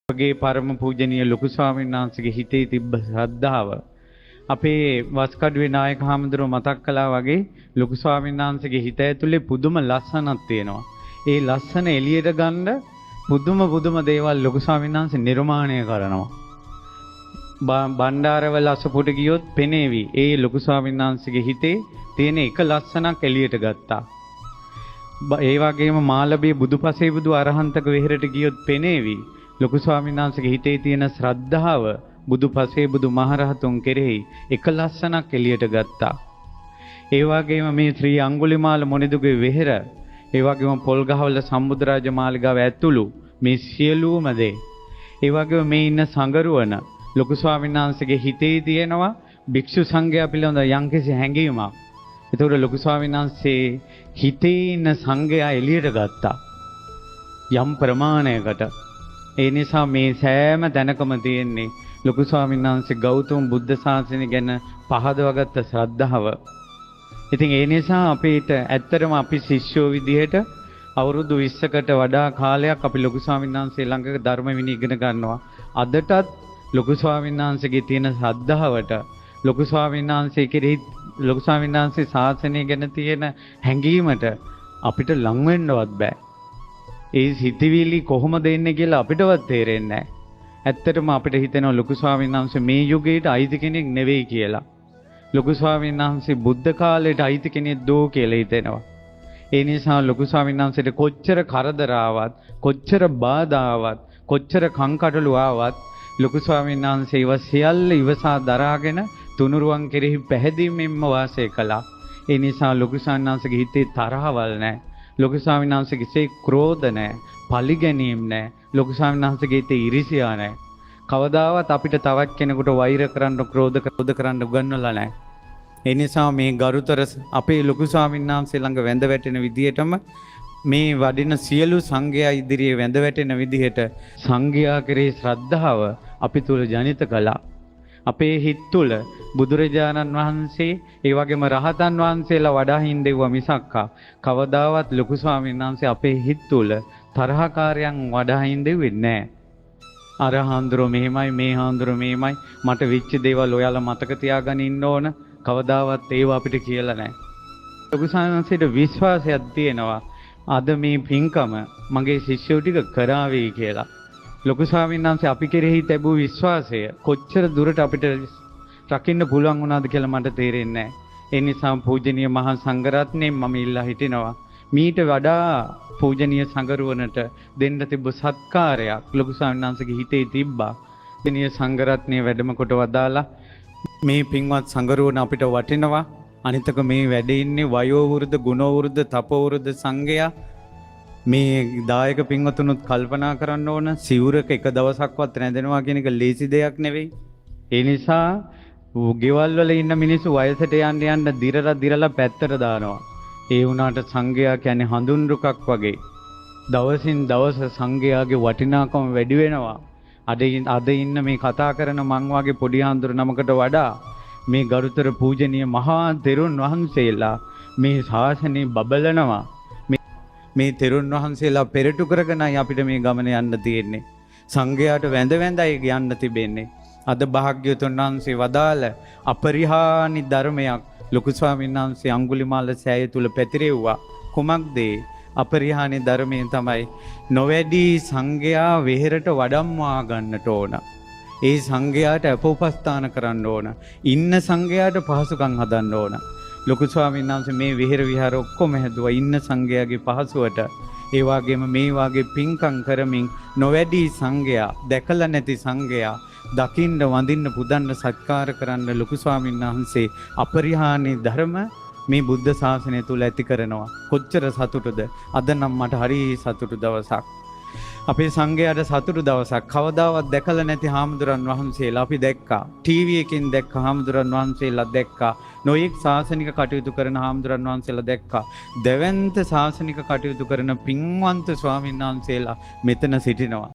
අපගේ පරම පූජනීය ලොකු ස්වාමීන් වහන්සේගේ හිතේ තිබ්බ ශ්‍රද්ධාව අපේ වස්කඩුවේ නායක හාමුදුරුවෝ මතක් කළා වගේ ලොකු ස්වාමීන් වහන්සේගේ හිත ඇතුලේ පුදුම ලස්සනක් තියෙනවා. ඒ ලස්සන එළියට ගන්න පුදුම දේවල් ලොකු ස්වාමීන් වහන්සේ නිර්මාණය කරනවා. බණ්ඩාරවල අසපුට ගියොත් පෙනේවි. ඒ ලොකු ස්වාමීන් වහන්සේගේ හිතේ තියෙන එක ලස්සනක් එළියට ගත්තා. ඒ වගේම මාළඹේ බුදුපසේ බුදු අරහන්තක වෙහෙරට ගියොත් පෙනේවි. ලොකු ස්වාමීන් වහන්සේගේ හිතේ තියෙන ශ්‍රද්ධාව බුදුපසේ බුදු මහරහතුන් කෙරෙහි එක ලස්සනක් එළියට ගත්තා. ඒ වගේම මේ ශ්‍රී අඟුලිමාල මොනිදුගේ වෙහෙර, ඒ වගේම පොල්ගහවල සම්බුද්ධරාජ මාලිගාව ඇතුළු මේ සියලුම දේ, ඒ වගේම මේ ඉන්න සංගරුවන ලොකු ස්වාමීන් වහන්සේගේ හිතේ තියෙනවා භික්ෂු සංඝයා පිළිබඳ යම්කිසි හැඟීමක්. ඒතකොට ලොකු ස්වාමීන් වහන්සේ හිතේ ඉන්න සංඝයා එළියට ගත්තා යම් ප්‍රමාණයකට. ඒ නිසා මේ සෑම තැනකම තියෙන්නේ ලොකු ස්වාමීන් වහන්සේ ගෞතම බුද්ධ ශාසනය ගැන පහදවගත්ත ශ්‍රද්ධාව. ඉතින් ඒ නිසා අපිට ඇත්තටම අපි ශිෂ්‍යෝ විදිහට අවුරුදු 20කට වඩා කාලයක් අපි ලොකු ස්වාමීන් වහන්සේ ළඟ ධර්ම විනය ඉගෙන ගන්නවා. අදටත් ලොකු ස්වාමීන් වහන්සේගේ තියෙන ශ්‍රද්ධාවට, ලොකු ස්වාමීන් වහන්සේ කෙරෙහි ලොකු ස්වාමීන් වහන්සේ ශාසනය ගැන තියෙන හැඟීමට අපිට ලං වෙන්නවත් බෑ. ඒ හිතවිලි කොහොමද එන්නේ කියලා අපිටවත් තේරෙන්නේ නැහැ. ඇත්තටම අපිට හිතෙනවා ලොකු ස්වාමීන් වහන්සේ මේ යුගයට අයිති කෙනෙක් නෙවෙයි කියලා. ලොකු ස්වාමීන් වහන්සේ බුද්ධ කාලයට අයිති කෙනෙක් දෝ කියලා හිතෙනවා. ඒ නිසා ලොකු ස්වාමීන් වහන්සේට කොච්චර කරදර ආවත්, කොච්චර බාධා ආවත්, කොච්චර කංකටොළු ආවත් ලොකු ස්වාමීන් වහන්සේ ඒවා සියල්ල ඉවසා දරාගෙන තුනුරුවන් කෙරෙහි පැහැදීමෙන්ම වාසය කළා. ඒ නිසා ලොකු ස්වාමීන් වහන්සේගේ හිතේ තරහවල් නැහැ. ලොකු ස්වාමීන් වහන්සේගේ හිතේ ක්‍රෝධ නැහැ, පලිගැනීම් නැහැ. ලොකු ස්වාමීන් වහන්සේගේ හිතේ iriසියා නැහැ. කවදාවත් අපිට තවත් කෙනෙකුට වෛර කරන්න, ක්‍රෝධ කරන්න උගන්වලා නැහැ. ඒ නිසා මේ ගරුතර අපේ ලොකු ස්වාමීන් වහන්සේ ළඟ වැඳ වැටෙන විදිහටම මේ වඩින සියලු සංඝයා ඉදිරියේ වැඳ වැටෙන විදිහට සංඝයා කෙරෙහි ශ්‍රද්ධාව අපි තුල ජනිත කළා. අපේ හිත තුල බුදුරජාණන් වහන්සේ ඒ වගේම රහතන් වහන්සේලා වඩා හින්දෙව්වා මිසක්කා කවදාවත් ලොකු ස්වාමීන් වහන්සේ අපේ හිත තුල තරහකාරයන් වඩා හින්දෙව්වේ නැහැ. අර හාමුදුරුවෝ මෙහෙමයි, මේ හාමුදුරුවෝ මෙහෙමයි, මට වෙච්ච දේවල් ඔයාලා මතක තියාගෙන ඉන්න ඕන. කවදාවත් ඒව අපිට කියලා නැහැ. ලොකු ස්වාමීන් වහන්සේට විශ්වාසයක් තියෙනවා අද මේ පින්කම මගේ ශිෂ්‍යයෝ ටික කරාවේ කියලා. ලොකු ස්වාමීන් වහන්සේ අපි කෙරෙහි තිබූ විශ්වාසය කොච්චර දුරට අපිට රකින්න පුළුවන් වුණාද කියලා මට තේරෙන්නේ නැහැ. ඒ නිසා පූජනීය මහා සංඝරත්නයෙන් මම ඉල්ලා හිටිනවා මීට වඩා පූජනීය සංඝරුවනට දෙන්න තිබ්බ සත්කාරයක් ලොකු ස්වාමීන් වහන්සේගේ හිතේ තිබ්බා. පූජනීය සංඝරත්නය වැඩම කොට වදාලා මේ පින්වත් සංඝරුවන අපිට වටිනවා. අනිතක මේ වැඩේ ඉන්නේ වයෝ වෘද්ධ, ගුණ වෘද්ධ, තපෝ වෘද්ධ සංඝයා. මේ දායක පින්වතුනුත් කල්පනා කරන්න ඕන සිවුරක එක දවසක්වත් රැඳෙනවා කියන එක ලේසි දෙයක් නෙවෙයි. ඒ නිසා ගෙවල් වල ඉන්න මිනිස්සු වයසට යන්න දිරලා පැත්තට දානවා. ඒ වුණාට සංඝයා කියන්නේ හඳුන් රුකක් වගේ. දවසින් දවස සංඝයාගේ වටිනාකම වැඩි වෙනවා. අද ඉන්න මේ කතා කරන මං වගේ පොඩි ආන්දර නමකට වඩා මේ ගරුතර පූජනීය මහා තෙරුන් වහන්සේලා මේ ශාසනය බබලනවා. මේ තෙරුන් වහන්සේලා පෙරටු කරගෙනයි අපිට මේ ගමන යන්න තියෙන්නේ. සංඝයාට වැඳ වැඳයි යන්න තිබෙන්නේ. අද භාග්‍යවතුන් වහන්සේ වදාළ අපරිහානි ධර්මයක් ලොකු ස්වාමීන් වහන්සේ අඟුලිමාල සෑය තුල පැතිරෙව්වා. කුමක්ද? අපරිහානි ධර්මයෙන් තමයි නොවැඩි සංඝයා වෙහෙරට වඩම්වා ගන්නට ඕන. ඒ සංඝයාට අපෝපස්ථාන කරන්න ඕන. ඉන්න සංඝයාට පහසුකම් හදන්න ඕන. ලොකු ස්වාමීන් වහන්සේ මේ විහෙර විහාර ඔක්කොම හැදුවා ඉන්න සංඝයාගේ පහසුවට. ඒ වගේම මේ වාගේ පින්කම් කරමින් නොවැඩි සංඝයා, දැකලා නැති සංඝයා දකින්න, වඳින්න, පුදන්න, සත්කාර කරන්න ලොකු ස්වාමීන් වහන්සේ අපරිහානි ධර්ම මේ බුද්ධ ශාසනය තුල ඇති කරනවා. කොච්චර සතුටුද? අද නම් මට හරි සතුටු දවසක්. අපේ සංඝයාට සතුටු දවසක්. කවදාවත් දැකලා නැති හාමුදුරන් වහන්සේලා අපි දැක්කා. ටීවී එකෙන් දැක්ක හාමුදුරන් වහන්සේලා දැක්කා. නොයෙක් ශාසනික කටයුතු කරන හාමුදුරන් වහන්සේලා දැක්කා. දෙවන්ත ශාසනික කටයුතු කරන පින්වන්ත ස්වාමීන් වහන්සේලා මෙතන සිටිනවා.